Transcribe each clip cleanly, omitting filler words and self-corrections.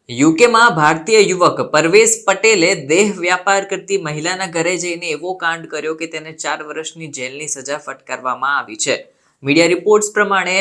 યુકેમાં ભારતીય યુવક પરવેઝ પટેલે દેહ વ્યાપાર કરતી મહિલાના ઘરે જઈને એવો કાંડ કર્યો કે તેને 4 વર્ષની જેલની સજા ફટકારવામાં આવી છે. મીડિયા રિપોર્ટ્સ પ્રમાણે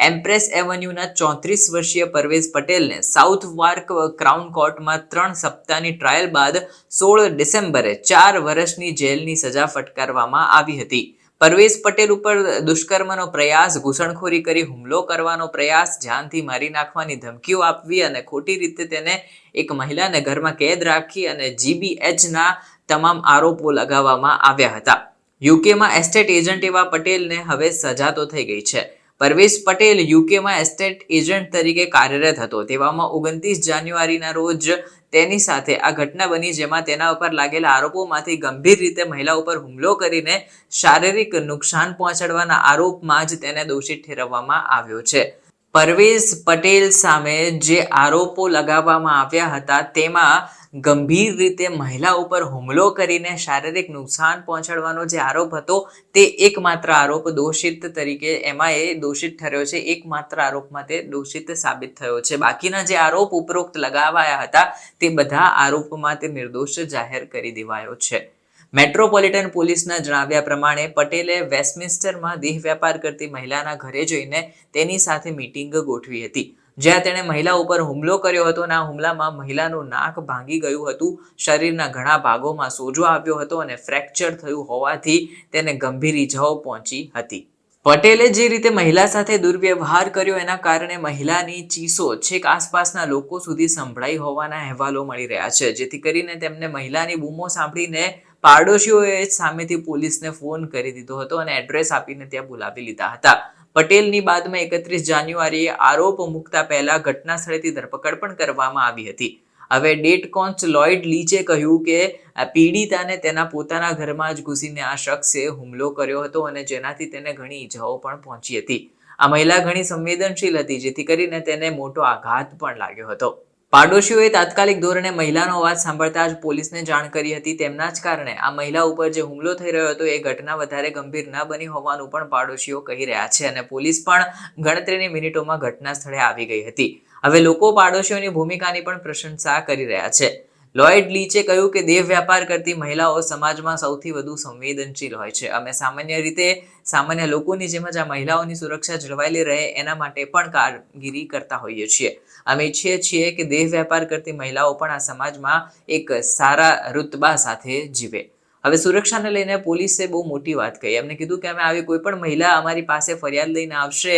એમ્પ્રેસ એવન્યુના 34 વર્ષીય પરવેઝ પટેલને સાઉથ વાર્ક ક્રાઉન કોર્ટમાં 3 સપ્તાહની ટ્રાયલ બાદ 16 ડિસેમ્બરે 4 વર્ષની જેલની સજા ફટકારવામાં આવી હતી. પરવેઝ પટેલ ઉપર દુષ્કર્મનો પ્રયાસ, ઘૂસણખોરી કરી હુમલો કરવાનો પ્રયાસ, જાનથી મારી નાખવાની ધમકીઓ આપવી અને ખોટી રીતે તેને એક મહિલાને ઘરમાં કેદ રાખી અને GBHના તમામ આરોપો લગાવવામાં આવ્યા હતા. યુકેમાં એસ્ટેટ એજન્ટ એવા પટેલને હવે સજા તો થઈ ગઈ છે. પરવેઝ પટેલ યુકેમાં એસ્ટેટ એજન્ટ તરીકે કાર્યરત હતો. તેવામાં 29 જાન્યુઆરીના રોજ તેની સાથે આ ઘટના બની, જેમાં તેના ઉપર લાગેલા આરોપોમાંથી ગંભીર રીતે મહિલા ઉપર હુમલો કરીને શારીરિક નુકસાન પહોંચાડવાના આરોપમાં જ તેને દોષિત ઠેરવવામાં આવ્યો છે. પરવેઝ પટેલ સામે જે આરોપો લગાવવામાં આવ્યા હતા તેમાં ગંભીર રીતે મહિલા ઉપર હુમલો કરીને શારીરિક નુકસાન પહોંચાડવાનો જે આરોપ હતો તે એકમાત્ર આરોપ દોષિત તરીકે એમાં એ દોષિત ઠર્યો છે. એકમાત્ર આરોપમાં તે દોષિત સાબિત થયો છે. બાકીના જે આરોપ ઉપરોક્ત લગાવાયા હતા તે બધા આરોપમાં તે નિર્દોષ જાહેર કરી દેવાયો છે. મેટ્રોપોલિટન પોલીસના જણાવ્યા પ્રમાણે પટેલે વેસ્ટમિન્સ્ટરમાં દેહ વ્યાપાર કરતી મહિલાના ઘરે જઈને તેની સાથે મીટિંગ ગોઠવી હતી, જ્યાં તેણે મહિલા ઉપર હુમલો કર્યો હતો અને આ હુમલામાં મહિલાનું નાક ભાંગી ગયું હતું, શરીરના ઘણા ભાગોમાં સોજો આવ્યો હતો અને ફ્રેક્ચર થયું હોવાથી તેને ગંભીર ઈજાઓ પહોંચી હતી. પટેલે જે રીતે મહિલા સાથે દુર્વ્યવહાર કર્યો એના કારણે મહિલાની ચીસો છેક આસપાસના લોકો સુધી સંભળાઈ હોવાના અહેવાલો મળી રહ્યા છે, જેથી કરીને તેમને મહિલાની બૂમો સાંભળીને પાડોશીઓએ સામેથી પોલીસને ફોન કરી દીધો હતો અને એડ્રેસ આપીને ત્યાં બોલાવી લીધા હતા. પટેલની બાદમાં 31 જાન્યુઆરીએ આરોપ મૂકતા પહેલા ઘટના સ્થળેથી ધરપકડ પણ કરવામાં આવી હતી. હવે ડેટ કોન્ચ લોઇડ લીચે કહ્યું કે પીડિતાને તેના પોતાના ઘરમાં જ ઘૂસીને આ શખ્સે હુમલો કર્યો હતો અને જેનાથી તેને ઘણી ઈજાઓ પણ પહોંચી હતી. આ મહિલા ઘણી સંવેદનશીલ હતી, જેથી કરીને તેને મોટો આઘાત પણ લાગ્યો હતો. પાડોશીઓએ તાત્કાલિક ધોરણે મહિલાનો અવાજ સાંભળતા જ પોલીસને જાણ કરી હતી. તેમના જ કારણે આ મહિલા ઉપર જે હુમલો થઈ રહ્યો હતો એ ઘટના વધારે ગંભીર ન બની હોવાનું પણ પાડોશીઓ કહી રહ્યા છે અને પોલીસ પણ ગણતરીની મિનિટોમાં ઘટના સ્થળે આવી ગઈ હતી. હવે લોકો પાડોશીઓની ભૂમિકાની પણ પ્રશંસા કરી રહ્યા છે. લોઇડ લીચે કહ્યું કે દેહ વ્યાપાર કરતી મહિલાઓ સમાજમાં સૌથી વધુ સંવેદનશીલ હોય છે. અમે સામાન્ય રીતે સામાન્ય લોકોની જેમ જ આ મહિલાઓની સુરક્ષા જળવાયેલી રહે એના માટે પણ કામગીરી કરતા હોઈએ છીએ. અમે ઈચ્છીએ છીએ કે દેહ વ્યાપાર કરતી મહિલાઓ પણ આ સમાજમાં એક સારા રુતબા સાથે જીવે. હવે સુરક્ષાને લઈને પોલીસે બહુ મોટી વાત કહી. એમને કીધું કે અમે આવી કોઈ પણ મહિલા અમારી પાસે ફરિયાદ લઈને આવશે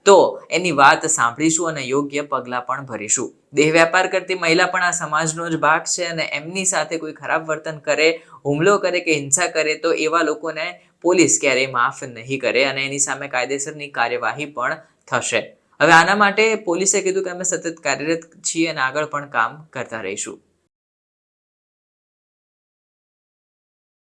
તો એની વાત સાંભળીશું અને યોગ્ય પગલાં પણ ભરીશું. દેહ વ્યાપાર કરતી મહિલા પણ આ સમાજનો જ ભાગ છે અને એમની સાથે કોઈ ખરાબ વર્તન કરે, હુમલો કરે કે હિંસા કરે તો એવા લોકોને પોલીસ ક્યારેય માફ નહીં કરે અને એની સામે કાયદેસરની કાર્યવાહી પણ થશે. હવે આના માટે પોલીસે કીધું કે અમે સતત કાર્યરત છીએ અને આગળ પણ કામ કરતા રહીશું.